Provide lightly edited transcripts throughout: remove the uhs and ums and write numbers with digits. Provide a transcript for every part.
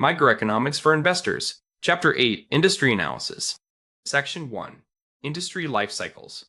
Microeconomics for Investors. Chapter 8, Industry Analysis. Section 1, Industry Life Cycles.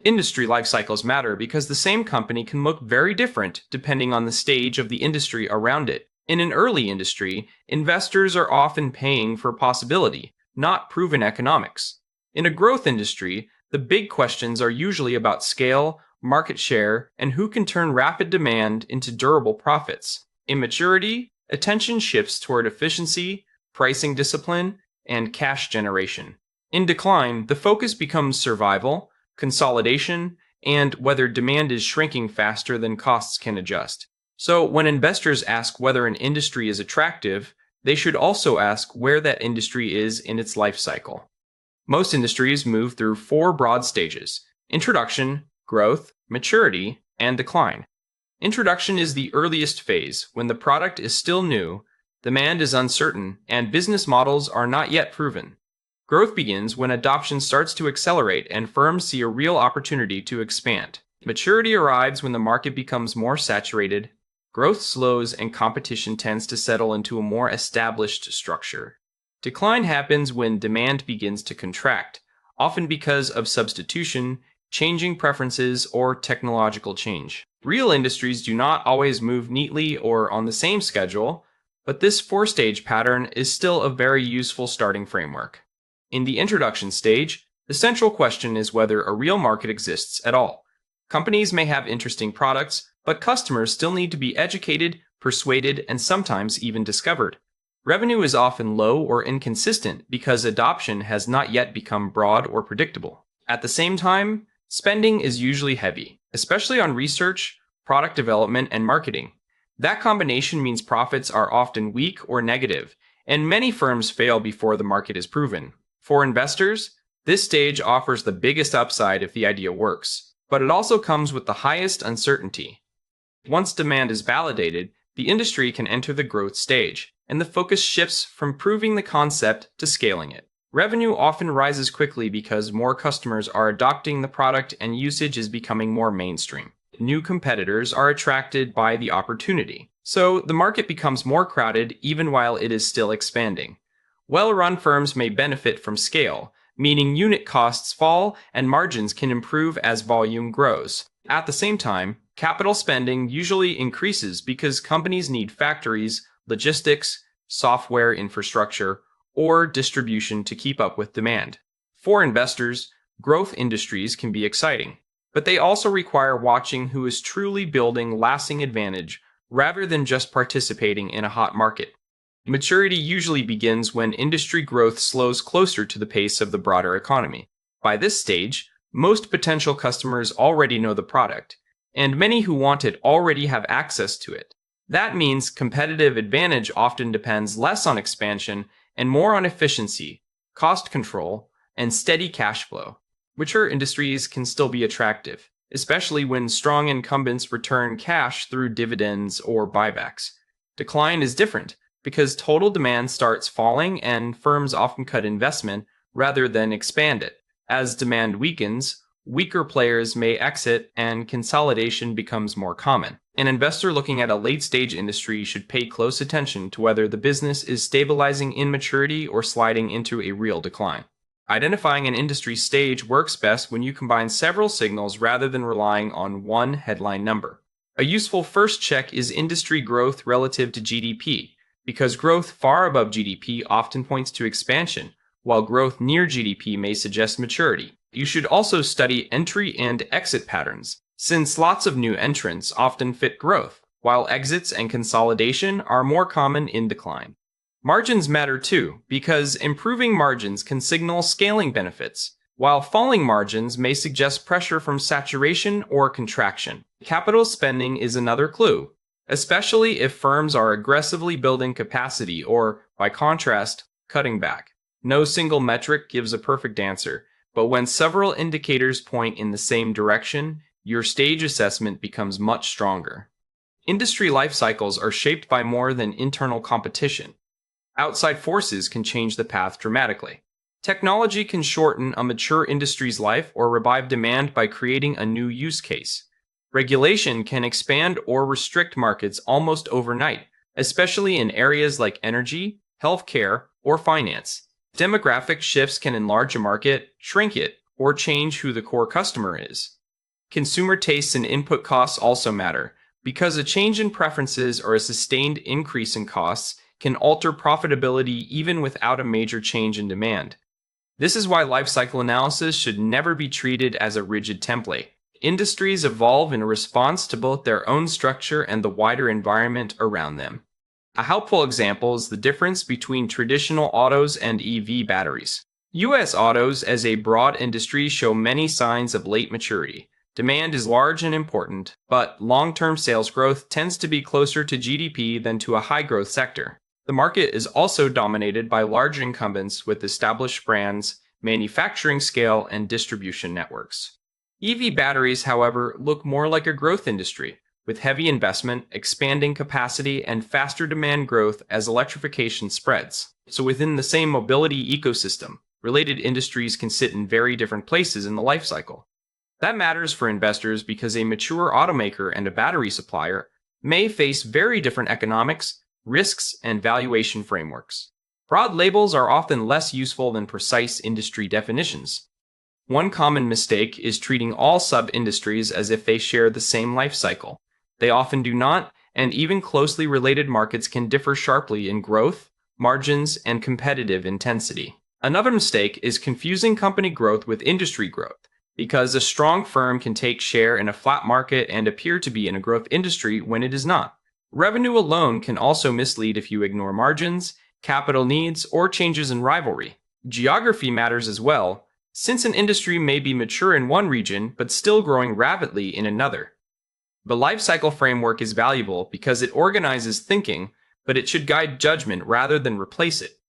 Industry life cycles matter because the same company can look very different depending on the stage of the industry around it. In an early industry, investors are often paying for possibility, not proven economics. In a growth industry, the big questions are usually about scale, market share, and who can turn rapid demand into durable profits. In maturity, attention shifts toward efficiency, pricing discipline, and cash generation. In decline, the focus becomes survival, consolidation, and whether demand is shrinking faster than costs can adjust. So when investors ask whether an industry is attractive, they should also ask where that industry is in its life cycle. Most industries move through 4 broad stages: introduction, growth, maturity, and decline. Introduction is the earliest phase, when the product is still new, demand is uncertain, and business models are not yet proven. Growth begins when adoption starts to accelerate and firms see a real opportunity to expand. Maturity arrives when the market becomes more saturated, growth slows, and competition tends to settle into a more established structure. Decline happens when demand begins to contract, often because of substitution, changing preferences, or technological change. Real industries do not always move neatly or on the same schedule, but this 4-stage pattern is still a very useful starting framework. In the introduction stage, the central question is whether a real market exists at all. Companies may have interesting products, but customers still need to be educated, persuaded, and sometimes even discovered. Revenue is often low or inconsistent because adoption has not yet become broad or predictable. At the same time, spending is usually heavy, especially on research, product development, and marketing. That combination means profits are often weak or negative, and many firms fail before the market is proven. For investors, this stage offers the biggest upside if the idea works, but it also comes with the highest uncertainty. Once demand is validated, the industry can enter the growth stage, and the focus shifts from proving the concept to scaling it. Revenue often rises quickly because more customers are adopting the product and usage is becoming more mainstream. New competitors are attracted by the opportunity, so the market becomes more crowded even while it is still expanding. Well-run firms may benefit from scale, meaning unit costs fall and margins can improve as volume grows. At the same time, capital spending usually increases because companies need factories, logistics, software infrastructure, or distribution to keep up with demand. For investors, growth industries can be exciting, but they also require watching who is truly building lasting advantage rather than just participating in a hot market. Maturity usually begins when industry growth slows closer to the pace of the broader economy. By this stage, most potential customers already know the product, and many who want it already have access to it. That means competitive advantage often depends less on expansion and more on efficiency, cost control, and steady cash flow. Mature industries can still be attractive, especially when strong incumbents return cash through dividends or buybacks. Decline is different, because total demand starts falling and firms often cut investment rather than expand it. As demand weakens, weaker players may exit and consolidation becomes more common. An investor looking at a late-stage industry should pay close attention to whether the business is stabilizing in maturity or sliding into a real decline. Identifying an industry stage works best when you combine several signals rather than relying on one headline number. A useful first check is industry growth relative to GDP, because growth far above GDP often points to expansion, while growth near GDP may suggest maturity. You should also study entry and exit patterns, since lots of new entrants often fit growth, while exits and consolidation are more common in decline. Margins matter too, because improving margins can signal scaling benefits, while falling margins may suggest pressure from saturation or contraction. Capital spending is another clue, especially if firms are aggressively building capacity or, by contrast, cutting back. No single metric gives a perfect answer, but when several indicators point in the same direction, your stage assessment becomes much stronger. Industry life cycles are shaped by more than internal competition. Outside forces can change the path dramatically. Technology can shorten a mature industry's life or revive demand by creating a new use case. Regulation can expand or restrict markets almost overnight, especially in areas like energy, healthcare, or finance. Demographic shifts can enlarge a market, shrink it, or change who the core customer is. Consumer tastes and input costs also matter, because a change in preferences or a sustained increase in costs can alter profitability even without a major change in demand. This is why life cycle analysis should never be treated as a rigid template. Industries evolve in response to both their own structure and the wider environment around them. A helpful example is the difference between traditional autos and EV batteries. U.S. autos as a broad industry show many signs of late maturity. Demand is large and important, but long-term sales growth tends to be closer to GDP than to a high-growth sector. The market is also dominated by large incumbents with established brands, manufacturing scale, and distribution networks. EV batteries, however, look more like a growth industry, with heavy investment, expanding capacity, and faster demand growth as electrification spreads. So within the same mobility ecosystem, related industries can sit in very different places in the life cycle. That matters for investors because a mature automaker and a battery supplier may face very different economics, risks, and valuation frameworks. Broad labels are often less useful than precise industry definitions. One common mistake is treating all sub-industries as if they share the same life cycle. They often do not, and even closely related markets can differ sharply in growth, margins, and competitive intensity. Another mistake is confusing company growth with industry growth, because a strong firm can take share in a flat market and appear to be in a growth industry when it is not. Revenue alone can also mislead if you ignore margins, capital needs, or changes in rivalry. Geography matters as well, since an industry may be mature in one region but still growing rapidly in another. The life cycle framework is valuable because it organizes thinking, but it should guide judgment rather than replace it.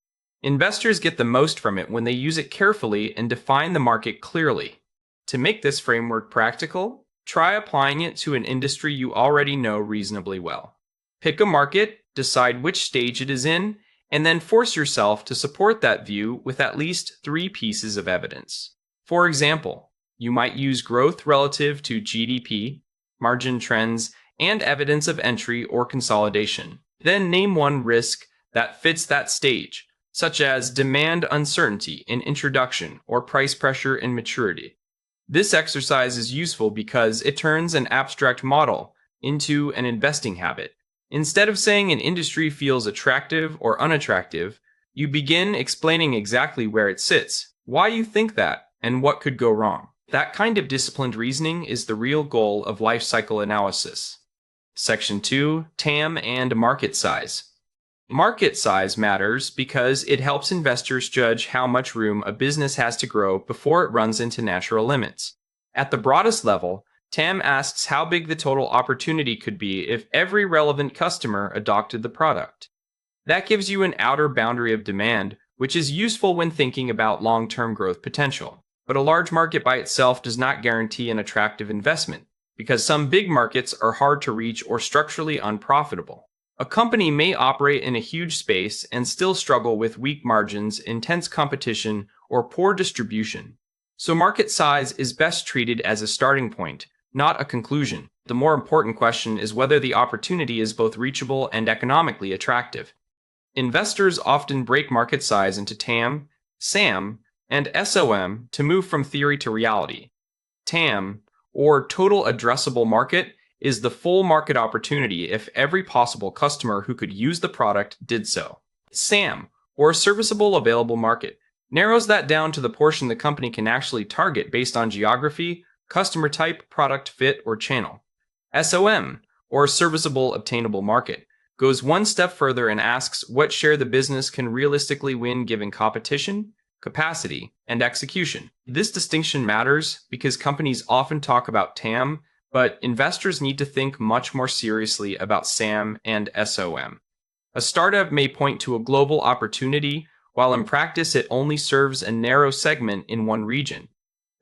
Investors get the most from it when they use it carefully and define the market clearly. To make this framework practical, try applying it to an industry you already know reasonably well. Pick a market, decide which stage it is in, and then force yourself to support that view with at least 3 pieces of evidence. For example, you might use growth relative to GDP, margin trends, and evidence of entry or consolidation. Then name one risk that fits that stage, such as demand uncertainty in introduction or price pressure in maturity. This exercise is useful because it turns an abstract model into an investing habit. Instead of saying an industry feels attractive or unattractive, you begin explaining exactly where it sits, why you think that, and what could go wrong. That kind of disciplined reasoning is the real goal of life cycle analysis. Section 2, TAM and market size. Market size matters because it helps investors judge how much room a business has to grow before it runs into natural limits. At the broadest level, TAM asks how big the total opportunity could be if every relevant customer adopted the product. That gives you an outer boundary of demand, which is useful when thinking about long-term growth potential. But a large market by itself does not guarantee an attractive investment, because some big markets are hard to reach or structurally unprofitable. A company may operate in a huge space and still struggle with weak margins, intense competition, or poor distribution. So market size is best treated as a starting point, not a conclusion. The more important question is whether the opportunity is both reachable and economically attractive. Investors often break market size into TAM, SAM, and SOM to move from theory to reality. TAM, or total addressable market, is the full market opportunity if every possible customer who could use the product did so. SAM, or serviceable available market, narrows that down to the portion the company can actually target based on geography, customer type, product fit, or channel. SOM, or serviceable obtainable market, goes one step further and asks what share the business can realistically win given competition, capacity, and execution. This distinction matters because companies often talk about TAM, but investors need to think much more seriously about SAM and SOM. A startup may point to a global opportunity, while in practice it only serves a narrow segment in one region.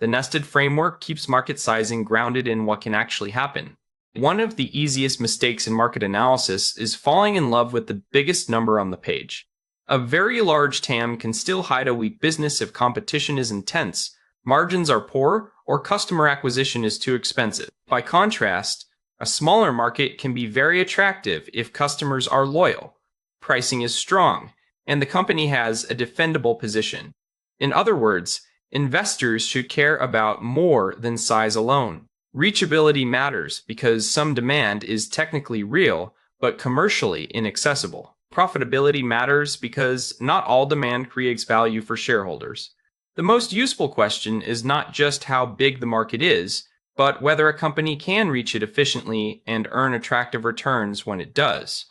The nested framework keeps market sizing grounded in what can actually happen. One of the easiest mistakes in market analysis is falling in love with the biggest number on the page. A very large TAM can still hide a weak business if competition is intense, margins are poor, or customer acquisition is too expensive. By contrast, a smaller market can be very attractive if customers are loyal, pricing is strong, and the company has a defendable position. In other words, investors should care about more than size alone. Reachability matters because some demand is technically real, but commercially inaccessible. Profitability matters because not all demand creates value for shareholders. The most useful question is not just how big the market is, but whether a company can reach it efficiently and earn attractive returns when it does.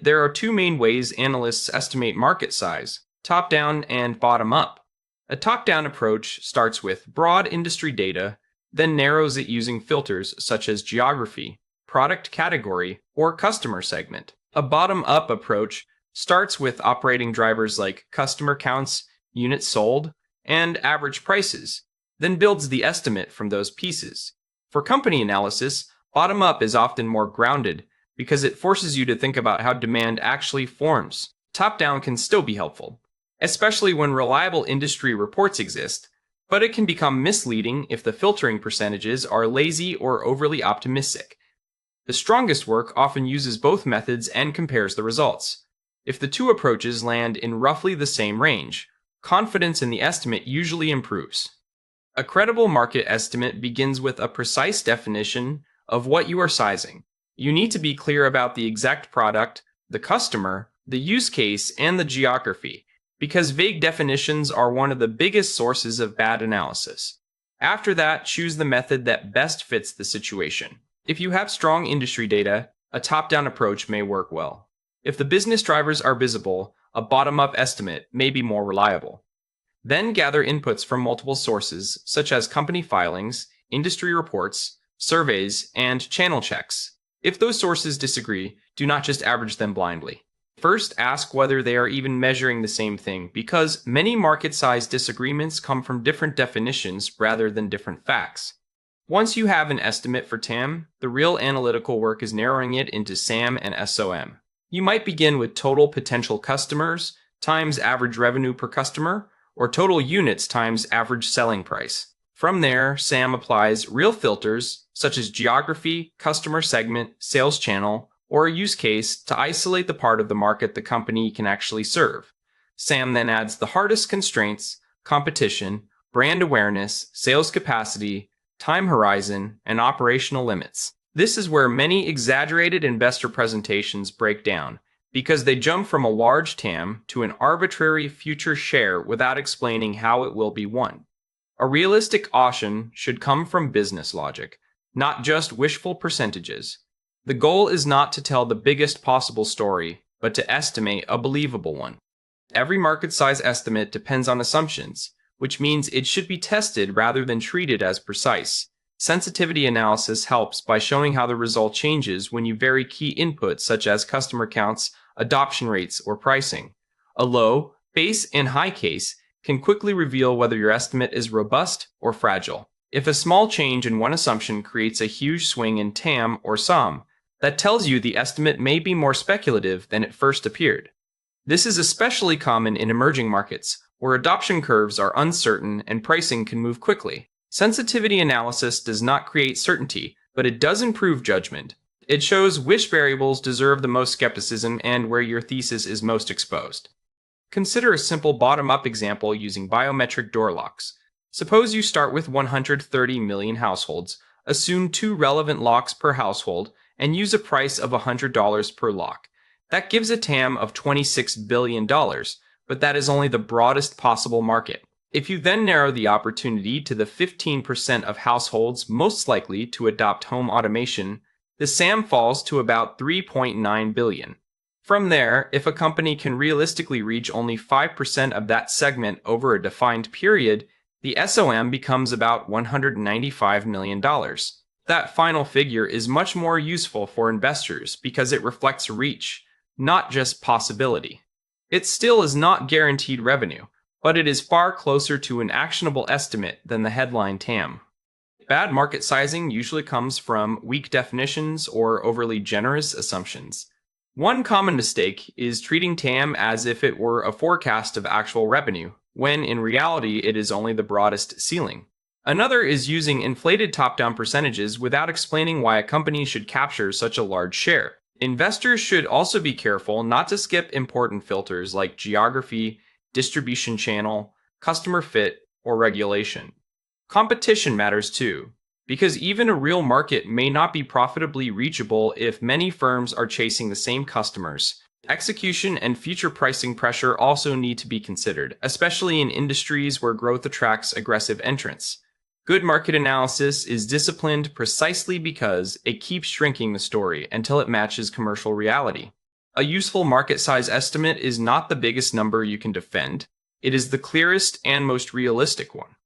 There are two main ways analysts estimate market size: top-down and bottom-up. A top-down approach starts with broad industry data, then narrows it using filters such as geography, product category, or customer segment. A bottom-up approach starts with operating drivers like customer counts, units sold, and average prices, then builds the estimate from those pieces. For company analysis, bottom-up is often more grounded because it forces you to think about how demand actually forms. Top-down can still be helpful, especially when reliable industry reports exist, but it can become misleading if the filtering percentages are lazy or overly optimistic. The strongest work often uses both methods and compares the results. If the two approaches land in roughly the same range, confidence in the estimate usually improves. A credible market estimate begins with a precise definition of what you are sizing. You need to be clear about the exact product, the customer, the use case, and the geography, because vague definitions are one of the biggest sources of bad analysis. After that, choose the method that best fits the situation. If you have strong industry data, a top-down approach may work well. If the business drivers are visible, a bottom-up estimate may be more reliable. Then gather inputs from multiple sources, such as company filings, industry reports, surveys, and channel checks. If those sources disagree, do not just average them blindly. First, ask whether they are even measuring the same thing, because many market size disagreements come from different definitions rather than different facts. Once you have an estimate for TAM, the real analytical work is narrowing it into SAM and SOM. You might begin with total potential customers times average revenue per customer, or total units times average selling price. From there, SAM applies real filters such as geography, customer segment, sales channel, or a use case to isolate the part of the market the company can actually serve. SAM then adds the hardest constraints: competition, brand awareness, sales capacity, time horizon, and operational limits. This is where many exaggerated investor presentations break down, because they jump from a large TAM to an arbitrary future share without explaining how it will be won. A realistic auction should come from business logic, not just wishful percentages. The goal is not to tell the biggest possible story, but to estimate a believable one. Every market size estimate depends on assumptions, which means it should be tested rather than treated as precise. Sensitivity analysis helps by showing how the result changes when you vary key inputs such as customer counts, adoption rates, or pricing. A low, base, and high case can quickly reveal whether your estimate is robust or fragile. If a small change in one assumption creates a huge swing in TAM or SOM, that tells you the estimate may be more speculative than it first appeared. This is especially common in emerging markets, where adoption curves are uncertain and pricing can move quickly. Sensitivity analysis does not create certainty, but it does improve judgment. It shows which variables deserve the most skepticism and where your thesis is most exposed. Consider a simple bottom-up example using biometric door locks. Suppose you start with 130 million households, assume 2 relevant locks per household, and use a price of $100 per lock. That gives a TAM of $26 billion, but that is only the broadest possible market. If you then narrow the opportunity to the 15% of households most likely to adopt home automation, the SAM falls to about $3.9 billion. From there, if a company can realistically reach only 5% of that segment over a defined period, the SOM becomes about $195 million. That final figure is much more useful for investors because it reflects reach, not just possibility. It still is not guaranteed revenue, but it is far closer to an actionable estimate than the headline TAM. Bad market sizing usually comes from weak definitions or overly generous assumptions. One common mistake is treating TAM as if it were a forecast of actual revenue, when in reality it is only the broadest ceiling. Another is using inflated top-down percentages without explaining why a company should capture such a large share. Investors should also be careful not to skip important filters like geography, distribution channel, customer fit, or regulation. Competition matters too, because even a real market may not be profitably reachable if many firms are chasing the same customers. Execution and future pricing pressure also need to be considered, especially in industries where growth attracts aggressive entrants. Good market analysis is disciplined precisely because it keeps shrinking the story until it matches commercial reality. A useful market size estimate is not the biggest number you can defend, it is the clearest and most realistic one.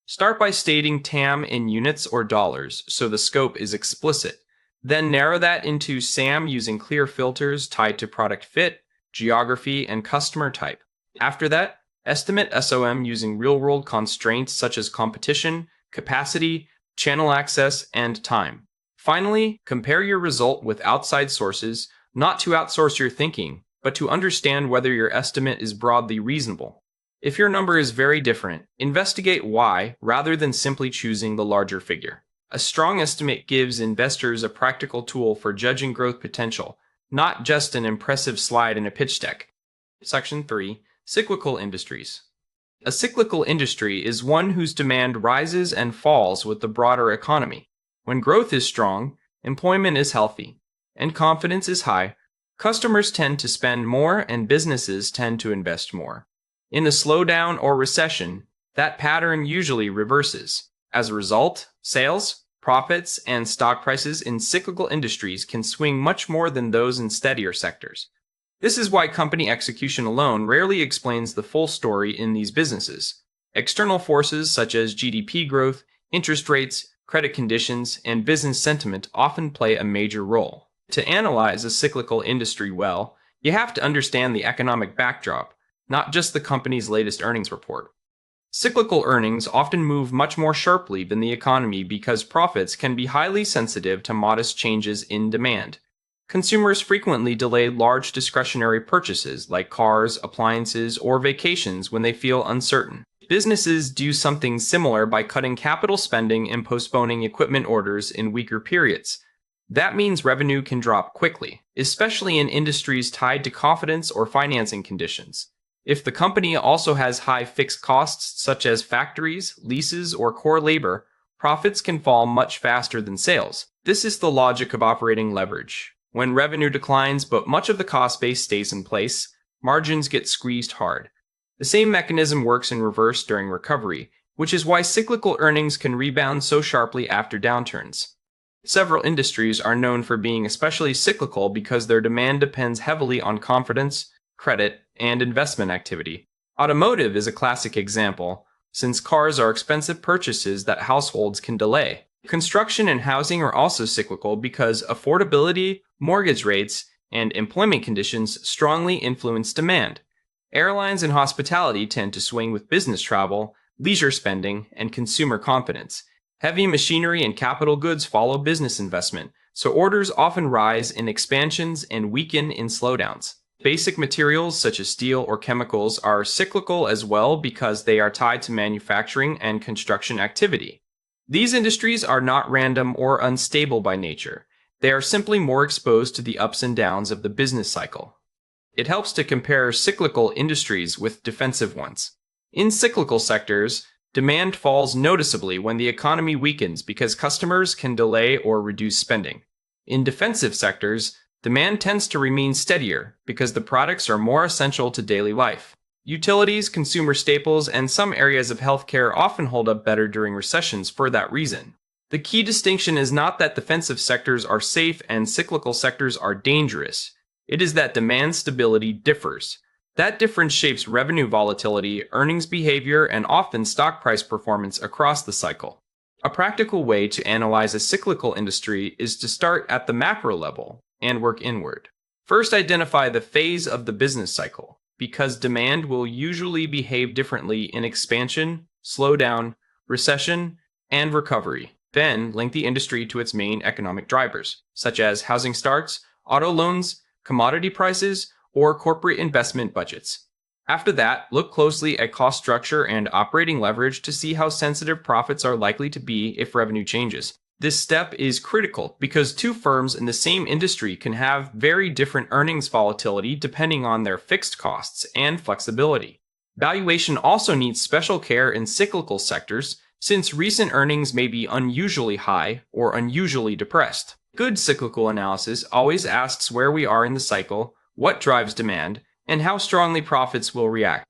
Start by stating TAM in units or dollars so the scope is explicit. Then narrow that into SAM using clear filters tied to product fit, geography, and customer type. After that, estimate SOM using real-world constraints such as competition, capacity, channel access, and time. Finally, compare your result with outside sources, not to outsource your thinking, but to understand whether your estimate is broadly reasonable. If your number is very different, investigate why rather than simply choosing the larger figure. A strong estimate gives investors a practical tool for judging growth potential, not just an impressive slide in a pitch deck. Section 3. Cyclical industries. A cyclical industry is one whose demand rises and falls with the broader economy. When growth is strong, employment is healthy, and confidence is high, customers tend to spend more and businesses tend to invest more. In a slowdown or recession, that pattern usually reverses. As a result, sales, profits, and stock prices in cyclical industries can swing much more than those in steadier sectors. This is why company execution alone rarely explains the full story in these businesses. External forces such as GDP growth, interest rates, credit conditions, and business sentiment often play a major role. To analyze a cyclical industry well, you have to understand the economic backdrop, not just the company's latest earnings report. Cyclical earnings often move much more sharply than the economy because profits can be highly sensitive to modest changes in demand. Consumers frequently delay large discretionary purchases like cars, appliances, or vacations when they feel uncertain. Businesses do something similar by cutting capital spending and postponing equipment orders in weaker periods. That means revenue can drop quickly, especially in industries tied to confidence or financing conditions. If the company also has high fixed costs such as factories, leases, or core labor, profits can fall much faster than sales. This is the logic of operating leverage. When revenue declines but much of the cost base stays in place, margins get squeezed hard. The same mechanism works in reverse during recovery, which is why cyclical earnings can rebound so sharply after downturns. Several industries are known for being especially cyclical because their demand depends heavily on confidence, credit, and investment activity. Automotive is a classic example, since cars are expensive purchases that households can delay. Construction and housing are also cyclical because affordability, mortgage rates, and employment conditions strongly influence demand. Airlines and hospitality tend to swing with business travel, leisure spending, and consumer confidence. Heavy machinery and capital goods follow business investment, so orders often rise in expansions and weaken in slowdowns. Basic materials such as steel or chemicals are cyclical as well because they are tied to manufacturing and construction activity. These industries are not random or unstable by nature. They are simply more exposed to the ups and downs of the business cycle. It helps to compare cyclical industries with defensive ones. In cyclical sectors, demand falls noticeably when the economy weakens because customers can delay or reduce spending. In defensive sectors, demand tends to remain steadier because the products are more essential to daily life. Utilities, consumer staples, and some areas of healthcare often hold up better during recessions for that reason. The key distinction is not that defensive sectors are safe and cyclical sectors are dangerous. It is that demand stability differs. That difference shapes revenue volatility, earnings behavior, and often stock price performance across the cycle. A practical way to analyze a cyclical industry is to start at the macro level and work inward. First, identify the phase of the business cycle, because demand will usually behave differently in expansion, slowdown, recession, and recovery. Then, link the industry to its main economic drivers, such as housing starts, auto loans, commodity prices, or corporate investment budgets. After that, look closely at cost structure and operating leverage to see how sensitive profits are likely to be if revenue changes. This step is critical because two firms in the same industry can have very different earnings volatility depending on their fixed costs and flexibility. Valuation also needs special care in cyclical sectors since recent earnings may be unusually high or unusually depressed. Good cyclical analysis always asks where we are in the cycle, what drives demand, and how strongly profits will react.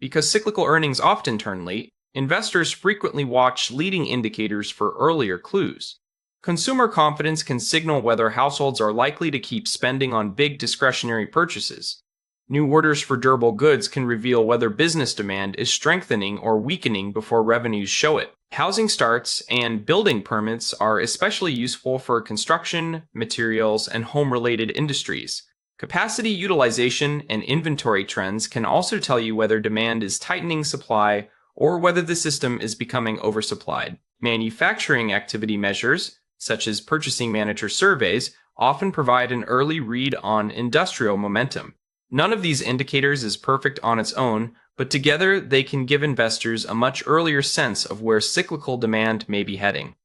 Because cyclical earnings often turn late, investors frequently watch leading indicators for earlier clues. Consumer confidence can signal whether households are likely to keep spending on big discretionary purchases. New orders for durable goods can reveal whether business demand is strengthening or weakening before revenues show it. Housing starts and building permits are especially useful for construction, materials, and home-related industries. Capacity utilization and inventory trends can also tell you whether demand is tightening supply or whether the system is becoming oversupplied. Manufacturing activity measures, such as purchasing manager surveys, often provide an early read on industrial momentum. None of these indicators is perfect on its own, but together they can give investors a much earlier sense of where cyclical demand may be heading.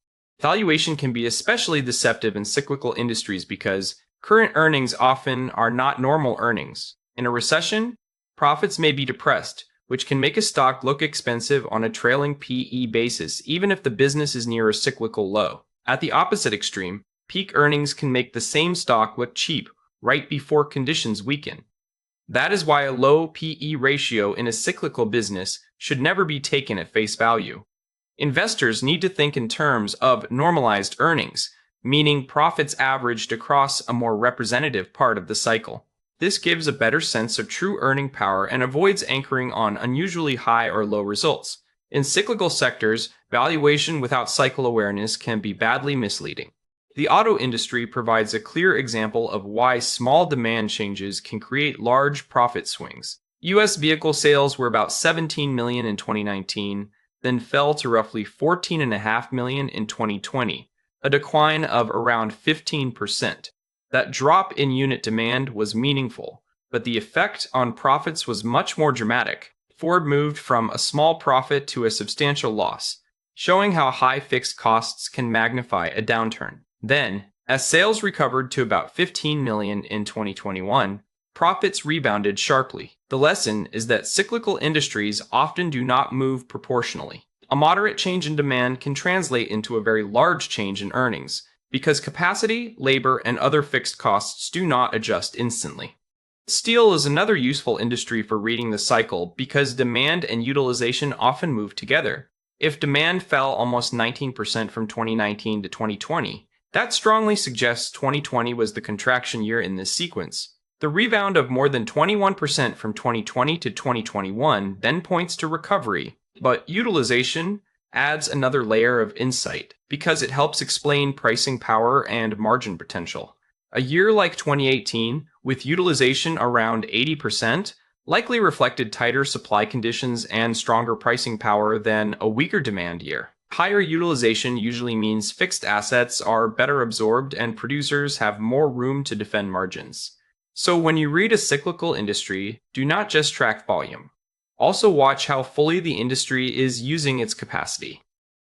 Valuation can be especially deceptive in cyclical industries because current earnings often are not normal earnings. In a recession, profits may be depressed, which can make a stock look expensive on a trailing PE basis, even if the business is near a cyclical low. At the opposite extreme, peak earnings can make the same stock look cheap right before conditions weaken. That is why a low PE ratio in a cyclical business should never be taken at face value. Investors need to think in terms of normalized earnings, meaning profits averaged across a more representative part of the cycle. This gives a better sense of true earning power and avoids anchoring on unusually high or low results. In cyclical sectors, valuation without cycle awareness can be badly misleading. The auto industry provides a clear example of why small demand changes can create large profit swings. U.S. vehicle sales were about 17 million in 2019, then fell to roughly 14.5 million in 2020, a decline of around 15%. That drop in unit demand was meaningful, but the effect on profits was much more dramatic. Ford moved from a small profit to a substantial loss, showing how high fixed costs can magnify a downturn. Then, as sales recovered to about 15 million in 2021, profits rebounded sharply. The lesson is that cyclical industries often do not move proportionally. A moderate change in demand can translate into a very large change in earnings, because capacity, labor, and other fixed costs do not adjust instantly. Steel is another useful industry for reading the cycle because demand and utilization often move together. If demand fell almost 19% from 2019 to 2020, that strongly suggests 2020 was the contraction year in this sequence. The rebound of more than 21% from 2020 to 2021 then points to recovery, but utilization adds another layer of insight because it helps explain pricing power and margin potential. A year like 2018, with utilization around 80%, likely reflected tighter supply conditions and stronger pricing power than a weaker demand year. Higher utilization usually means fixed assets are better absorbed and producers have more room to defend margins. So when you read a cyclical industry, do not just track volume. Also watch how fully the industry is using its capacity.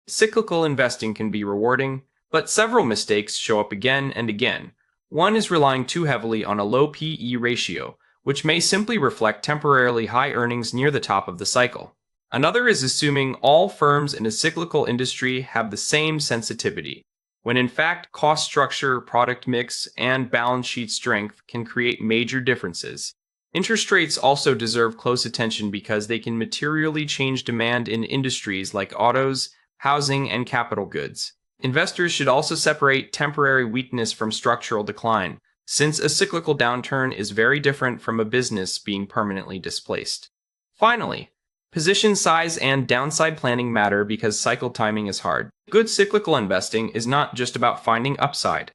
Cyclical investing can be rewarding, but several mistakes show up again and again. One is relying too heavily on a low PE ratio, which may simply reflect temporarily high earnings near the top of the cycle. Another is assuming all firms in a cyclical industry have the same sensitivity, when in fact cost structure, product mix, and balance sheet strength can create major differences. Interest rates also deserve close attention because they can materially change demand in industries like autos, housing, and capital goods. Investors should also separate temporary weakness from structural decline, since a cyclical downturn is very different from a business being permanently displaced. Finally, position size and downside planning matter because cycle timing is hard. Good cyclical investing is not just about finding upside.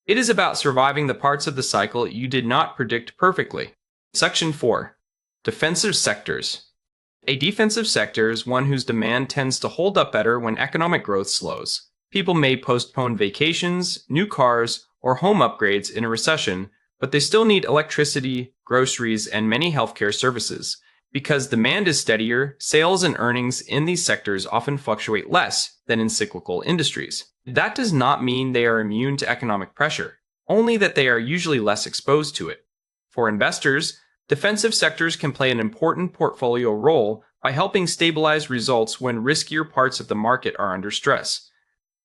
It is about surviving the parts of the cycle you did not predict perfectly. Section 4. Defensive sectors. A defensive sector is one whose demand tends to hold up better when economic growth slows. People may postpone vacations, new cars, or home upgrades in a recession, but they still need electricity, groceries, and many healthcare services. Because demand is steadier, sales and earnings in these sectors often fluctuate less than in cyclical industries. That does not mean they are immune to economic pressure, only that they are usually less exposed to it. For investors, defensive sectors can play an important portfolio role by helping stabilize results when riskier parts of the market are under stress.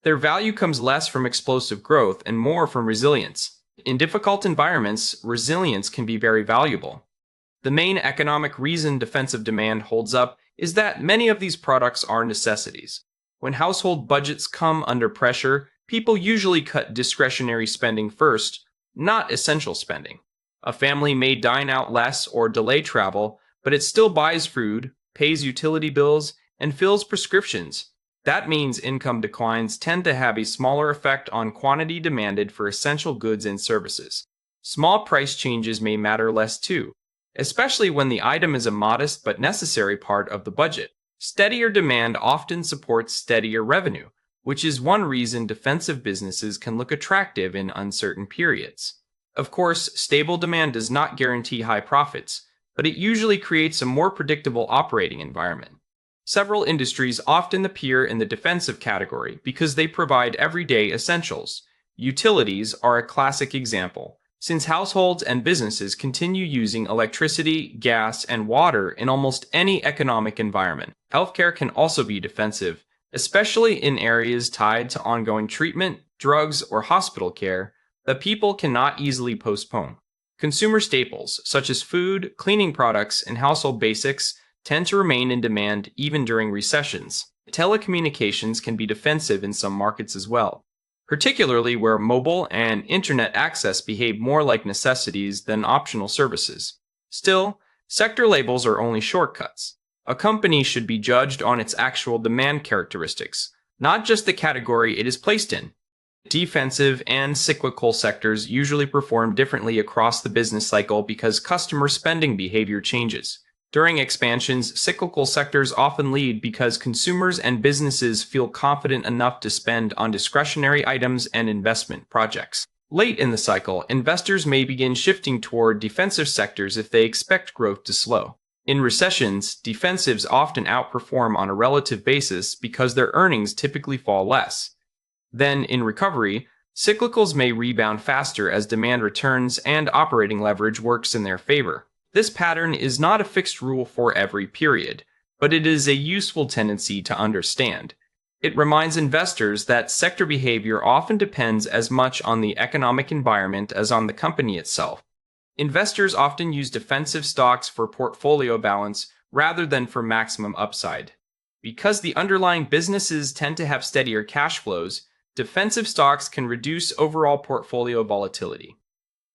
Their value comes less from explosive growth and more from resilience. In difficult environments, resilience can be very valuable. The main economic reason defensive demand holds up is that many of these products are necessities. When household budgets come under pressure, people usually cut discretionary spending first, not essential spending. A family may dine out less or delay travel, but it still buys food, pays utility bills, and fills prescriptions. That means income declines tend to have a smaller effect on quantity demanded for essential goods and services. Small price changes may matter less too, especially when the item is a modest but necessary part of the budget. Steadier demand often supports steadier revenue, which is one reason defensive businesses can look attractive in uncertain periods. Of course, stable demand does not guarantee high profits, but it usually creates a more predictable operating environment. Several industries often appear in the defensive category because they provide everyday essentials. Utilities are a classic example, since households and businesses continue using electricity, gas, and water in almost any economic environment. Healthcare can also be defensive, especially in areas tied to ongoing treatment, drugs, or hospital care that people cannot easily postpone. Consumer staples, such as food, cleaning products, and household basics, tend to remain in demand even during recessions. Telecommunications can be defensive in some markets as well, particularly where mobile and internet access behave more like necessities than optional services. Still, sector labels are only shortcuts. A company should be judged on its actual demand characteristics, not just the category it is placed in. Defensive and cyclical sectors usually perform differently across the business cycle because customer spending behavior changes. During expansions, cyclical sectors often lead because consumers and businesses feel confident enough to spend on discretionary items and investment projects. Late in the cycle, investors may begin shifting toward defensive sectors if they expect growth to slow. In recessions, defensives often outperform on a relative basis because their earnings typically fall less. Then, in recovery, cyclicals may rebound faster as demand returns and operating leverage works in their favor. This pattern is not a fixed rule for every period, but it is a useful tendency to understand. It reminds investors that sector behavior often depends as much on the economic environment as on the company itself. Investors often use defensive stocks for portfolio balance rather than for maximum upside. Because the underlying businesses tend to have steadier cash flows, defensive stocks can reduce overall portfolio volatility.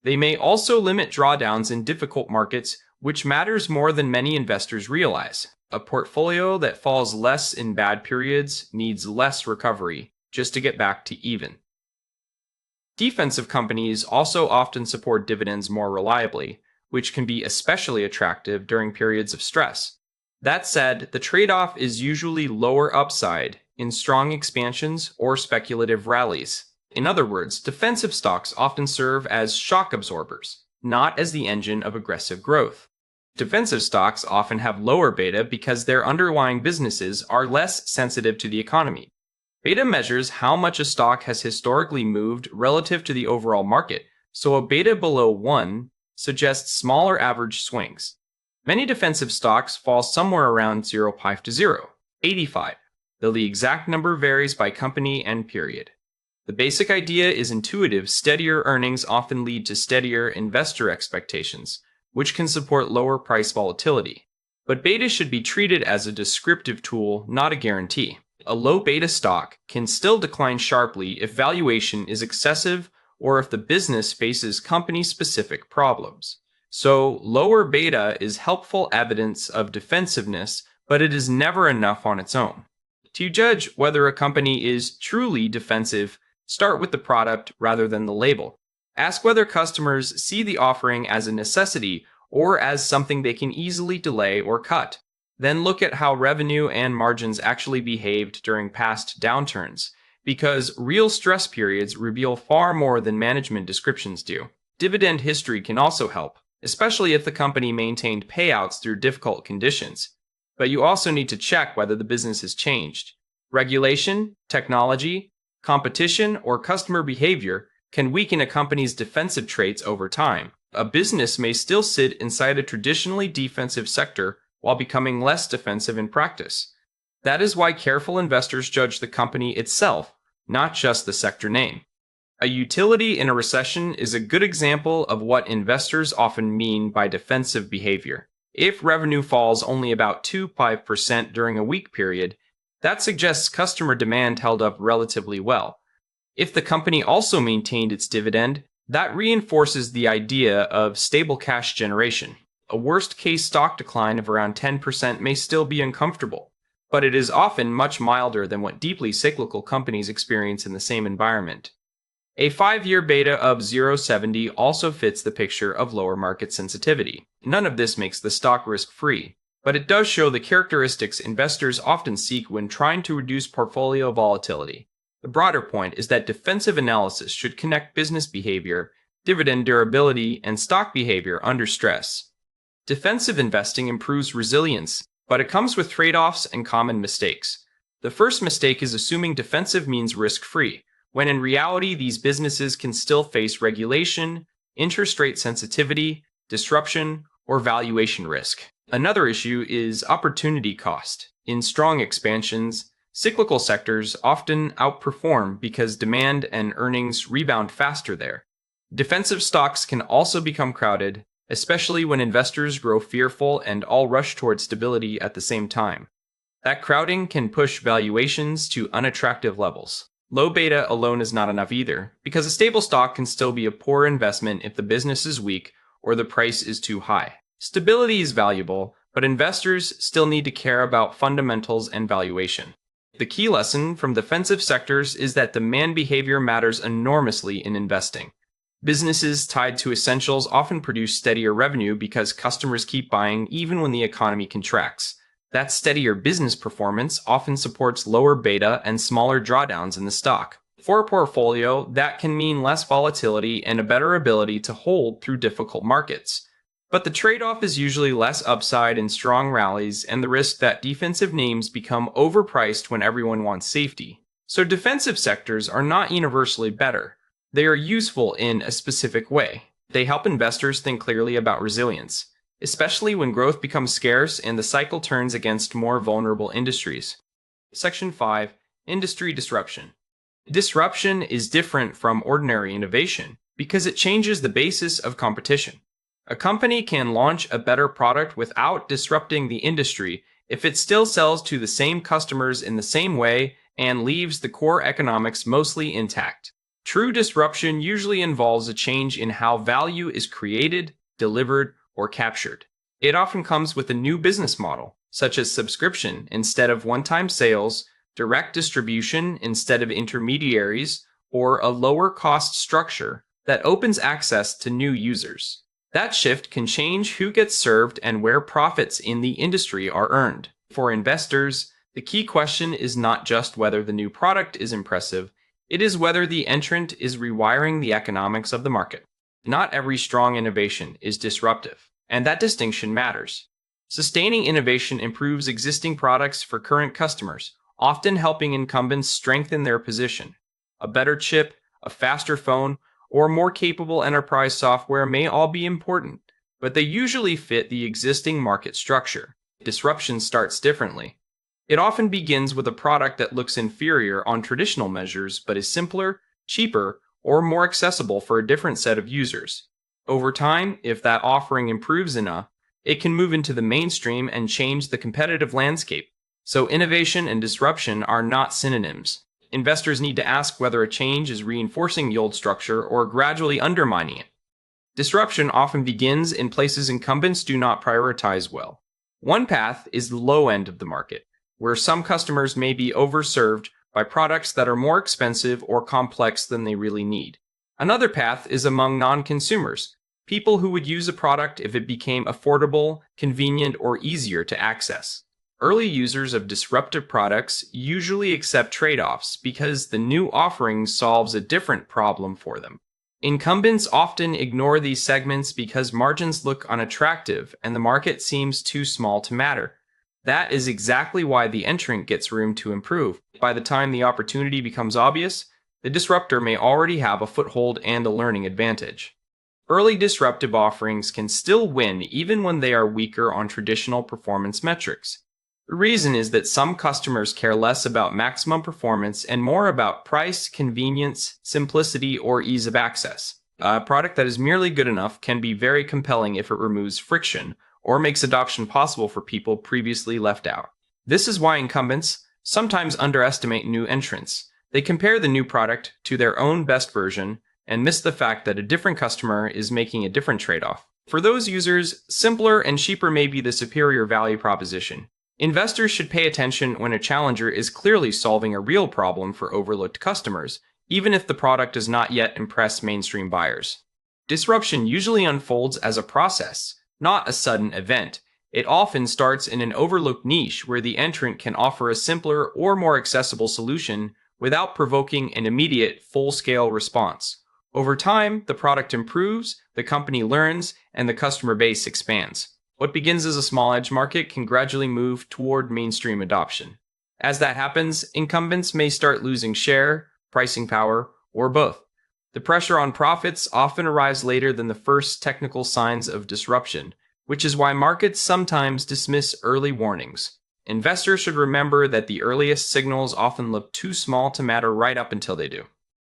They may also limit drawdowns in difficult markets, which matters more than many investors realize. A portfolio that falls less in bad periods needs less recovery just to get back to even. Defensive companies also often support dividends more reliably, which can be especially attractive during periods of stress. That said, the trade-off is usually lower upside in strong expansions or speculative rallies. In other words, defensive stocks often serve as shock absorbers, not as the engine of aggressive growth. Defensive stocks often have lower beta because their underlying businesses are less sensitive to the economy. Beta measures how much a stock has historically moved relative to the overall market, so a beta below 1 suggests smaller average swings. Many defensive stocks fall somewhere around 0.5 to 0.85, though the exact number varies by company and period. The basic idea is intuitive. Steadier earnings often lead to steadier investor expectations, which can support lower price volatility. But beta should be treated as a descriptive tool, not a guarantee. A low beta stock can still decline sharply if valuation is excessive or if the business faces company-specific problems. So, lower beta is helpful evidence of defensiveness, but it is never enough on its own. To judge whether a company is truly defensive, start with the product rather than the label. Ask whether customers see the offering as a necessity or as something they can easily delay or cut. Then look at how revenue and margins actually behaved during past downturns, because real stress periods reveal far more than management descriptions do. Dividend history can also help. especially if the company maintained payouts through difficult conditions. But you also need to check whether the business has changed. Regulation, technology, competition, or customer behavior can weaken a company's defensive traits over time. A business may still sit inside a traditionally defensive sector while becoming less defensive in practice. That is why careful investors judge the company itself, not just the sector name. A utility in a recession is a good example of what investors often mean by defensive behavior. If revenue falls only about 2-5% during a weak period, that suggests customer demand held up relatively well. If the company also maintained its dividend, that reinforces the idea of stable cash generation. A worst-case stock decline of around 10% may still be uncomfortable, but it is often much milder than what deeply cyclical companies experience in the same environment. A 5-year beta of 0.70 also fits the picture of lower market sensitivity. None of this makes the stock risk-free, but it does show the characteristics investors often seek when trying to reduce portfolio volatility. The broader point is that defensive analysis should connect business behavior, dividend durability, and stock behavior under stress. Defensive investing improves resilience, but it comes with trade-offs and common mistakes. The first mistake is assuming defensive means risk-free, when in reality these businesses can still face regulation, interest rate sensitivity, disruption, or valuation risk. Another issue is opportunity cost. In strong expansions, cyclical sectors often outperform because demand and earnings rebound faster there. Defensive stocks can also become crowded, especially when investors grow fearful and all rush toward stability at the same time. That crowding can push valuations to unattractive levels. Low beta alone is not enough either, because a stable stock can still be a poor investment if the business is weak or the price is too high. Stability is valuable, but investors still need to care about fundamentals and valuation. The key lesson from defensive sectors is that demand behavior matters enormously in investing. Businesses tied to essentials often produce steadier revenue because customers keep buying even when the economy contracts. That steadier business performance often supports lower beta and smaller drawdowns in the stock. For a portfolio, that can mean less volatility and a better ability to hold through difficult markets. But the trade-off is usually less upside in strong rallies and the risk that defensive names become overpriced when everyone wants safety. So defensive sectors are not universally better. They are useful in a specific way. They help investors think clearly about resilience, especially when growth becomes scarce and the cycle turns against more vulnerable industries. Section 5. Industry disruption. Disruption is different from ordinary innovation because it changes the basis of competition. A company can launch a better product without disrupting the industry if it still sells to the same customers in the same way and leaves the core economics mostly intact. True disruption usually involves a change in how value is created, delivered, or captured. It often comes with a new business model, such as subscription instead of one-time sales, direct distribution instead of intermediaries, or a lower cost structure that opens access to new users. That shift can change who gets served and where profits in the industry are earned. For investors, the key question is not just whether the new product is impressive, it is whether the entrant is rewiring the economics of the market. Not every strong innovation is disruptive, and that distinction matters. Sustaining innovation improves existing products for current customers, often helping incumbents strengthen their position. A better chip, a faster phone, or more capable enterprise software may all be important, but they usually fit the existing market structure. Disruption starts differently. It often begins with a product that looks inferior on traditional measures but is simpler, cheaper, or more accessible for a different set of users. Over time, if that offering improves enough, it can move into the mainstream and change the competitive landscape. So innovation and disruption are not synonyms. Investors need to ask whether a change is reinforcing the old structure or gradually undermining it. Disruption often begins in places incumbents do not prioritize well. One path is the low end of the market, where some customers may be overserved by products that are more expensive or complex than they really need. Another path is among non-consumers, people who would use a product if it became affordable, convenient, or easier to access. Early users of disruptive products usually accept trade-offs because the new offering solves a different problem for them. Incumbents often ignore these segments because margins look unattractive and the market seems too small to matter. That is exactly why the entrant gets room to improve. By the time the opportunity becomes obvious, the disruptor may already have a foothold and a learning advantage. Early disruptive offerings can still win even when they are weaker on traditional performance metrics. The reason is that some customers care less about maximum performance and more about price, convenience, simplicity, or ease of access. A product that is merely good enough can be very compelling if it removes friction or makes adoption possible for people previously left out. This is why incumbents sometimes underestimate new entrants. They compare the new product to their own best version and miss the fact that a different customer is making a different trade-off. For those users, simpler and cheaper may be the superior value proposition. Investors should pay attention when a challenger is clearly solving a real problem for overlooked customers, even if the product does not yet impress mainstream buyers. Disruption usually unfolds as a process, not a sudden event. It often starts in an overlooked niche where the entrant can offer a simpler or more accessible solution without provoking an immediate, full-scale response. Over time, the product improves, the company learns, and the customer base expands. What begins as a small edge market can gradually move toward mainstream adoption. As that happens, incumbents may start losing share, pricing power, or both. The pressure on profits often arrives later than the first technical signs of disruption, which is why markets sometimes dismiss early warnings. Investors should remember that the earliest signals often look too small to matter right up until they do.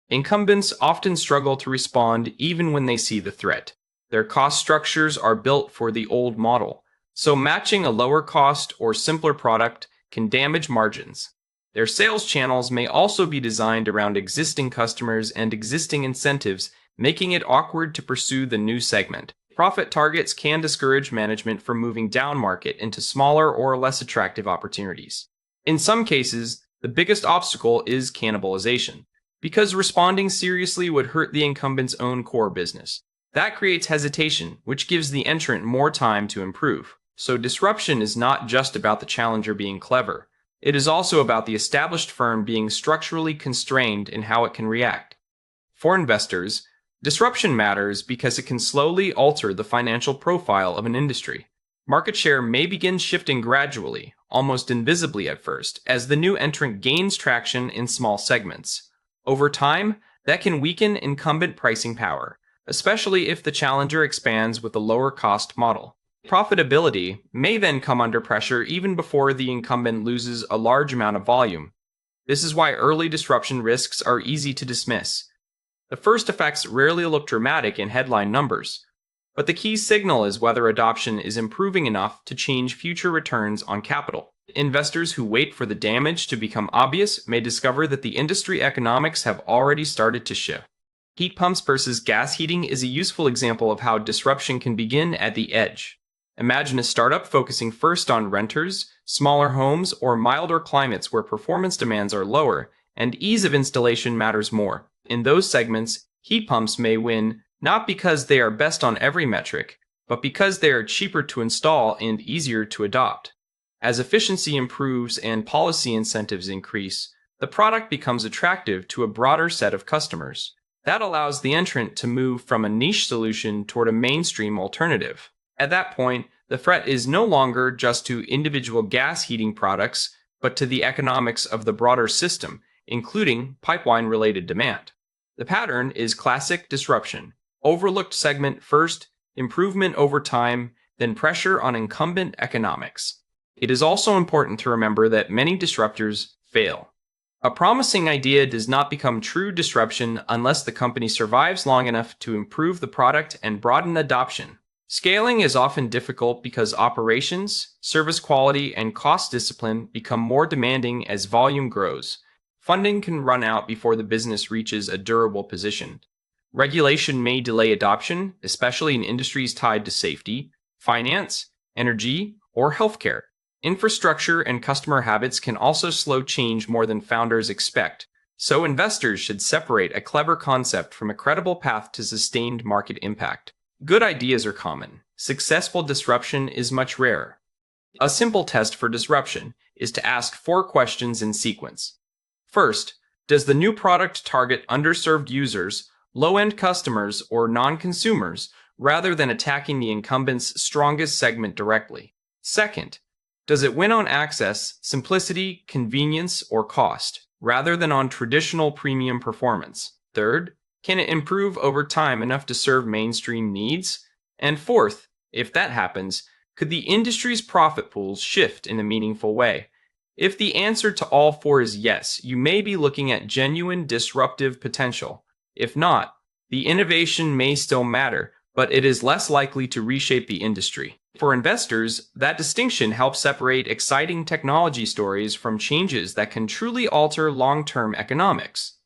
Incumbents often struggle to respond even when they see the threat. Their cost structures are built for the old model, so matching a lower cost or simpler product can damage margins. Their sales channels may also be designed around existing customers and existing incentives, making it awkward to pursue the new segment. Profit targets can discourage management from moving down market into smaller or less attractive opportunities. In some cases, the biggest obstacle is cannibalization, because responding seriously would hurt the incumbent's own core business. That creates hesitation, which gives the entrant more time to improve. So disruption is not just about the challenger being clever. It is also about the established firm being structurally constrained in how it can react. For investors, disruption matters because it can slowly alter the financial profile of an industry. Market share may begin shifting gradually, almost invisibly at first, as the new entrant gains traction in small segments. Over time, that can weaken incumbent pricing power, especially if the challenger expands with a lower cost model. Profitability may then come under pressure even before the incumbent loses a large amount of volume. This is why early disruption risks are easy to dismiss. The first effects rarely look dramatic in headline numbers, but the key signal is whether adoption is improving enough to change future returns on capital. Investors who wait for the damage to become obvious may discover that the industry economics have already started to shift. Heat pumps versus gas heating is a useful example of how disruption can begin at the edge. Imagine a startup focusing first on renters, smaller homes, or milder climates where performance demands are lower and ease of installation matters more. In those segments, heat pumps may win not because they are best on every metric, but because they are cheaper to install and easier to adopt. As efficiency improves and policy incentives increase, the product becomes attractive to a broader set of customers. That allows the entrant to move from a niche solution toward a mainstream alternative. At that point, the threat is no longer just to individual gas heating products, but to the economics of the broader system, including pipeline-related demand. The pattern is classic disruption. Overlooked segment first, improvement over time, then pressure on incumbent economics. It is also important to remember that many disruptors fail. A promising idea does not become true disruption unless the company survives long enough to improve the product and broaden adoption. Scaling is often difficult because operations, service quality, and cost discipline become more demanding as volume grows. Funding can run out before the business reaches a durable position. Regulation may delay adoption, especially in industries tied to safety, finance, energy, or healthcare. Infrastructure and customer habits can also slow change more than founders expect, so investors should separate a clever concept from a credible path to sustained market impact. Good ideas are common. Successful disruption is much rarer. A simple test for disruption is to ask 4 questions in sequence. First, does the new product target underserved users low-end customers or non-consumers, rather than attacking the incumbent's strongest segment directly? Second, does it win on access, simplicity, convenience, or cost, rather than on traditional premium performance? Third, can it improve over time enough to serve mainstream needs? And fourth, if that happens, could the industry's profit pools shift in a meaningful way? If the answer to all four is yes, you may be looking at genuine disruptive potential. If not, the innovation may still matter, but it is less likely to reshape the industry. For investors, that distinction helps separate exciting technology stories from changes that can truly alter long-term economics.